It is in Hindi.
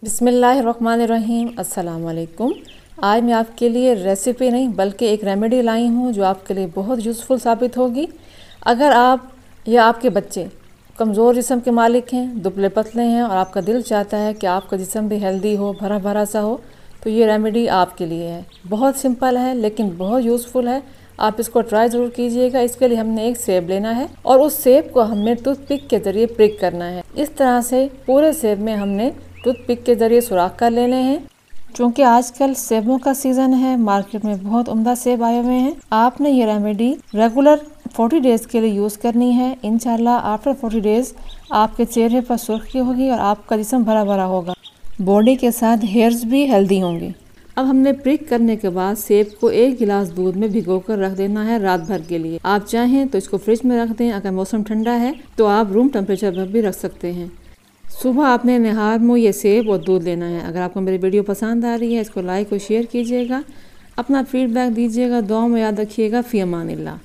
बिस्मिल्लाहिर्रहमानिर्रहीम। अस्सलाम वालेकुम। आज मैं आपके लिए रेसिपी नहीं बल्कि एक रेमेडी लाई हूँ जो आपके लिए बहुत यूज़फुल साबित होगी। अगर आप या आपके बच्चे कमज़ोर जिस्म के मालिक हैं, दुबले पतले हैं और आपका दिल चाहता है कि आपका जिस्म भी हेल्दी हो, भरा भरा सा हो, तो ये रेमेडी आपके लिए है। बहुत सिंपल है लेकिन बहुत यूज़फुल है। आप इसको ट्राई ज़रूर कीजिएगा। इसके लिए हमने एक सेब लेना है और उस सेब को हमने टूथपिक के ज़रिए प्रिक करना है। इस तरह से पूरे सेब में हमने टूथपिक के ज़रिए सुराख कर लेने हैं। क्योंकि आजकल सेबों का सीज़न है, मार्केट में बहुत उम्दा सेब आए हुए हैं। आपने ये रेमेडी रेगुलर 40 डेज़ के लिए यूज़ करनी है। इंशाल्लाह आफ्टर 40 डेज़ आपके चेहरे पर सुर्खी होगी और आपका जिस्म भरा भरा होगा। बॉडी के साथ हेयर्स भी हेल्दी होंगे। अब हमने प्रिक करने के बाद सेब को 1 गिलास दूध में भिगोकर रख देना है रात भर के लिए। आप चाहें तो इसको फ्रिज में रख दें। अगर मौसम ठंडा है तो आप रूम टेम्परेचर पर भी रख सकते हैं। सुबह आपने निहार मुँह ये सेब और दूध लेना है। अगर आपको मेरी वीडियो पसंद आ रही है इसको लाइक और शेयर कीजिएगा। अपना फीडबैक दीजिएगा। दुआ में याद रखिएगा। फ़ी अमानिल्लाह।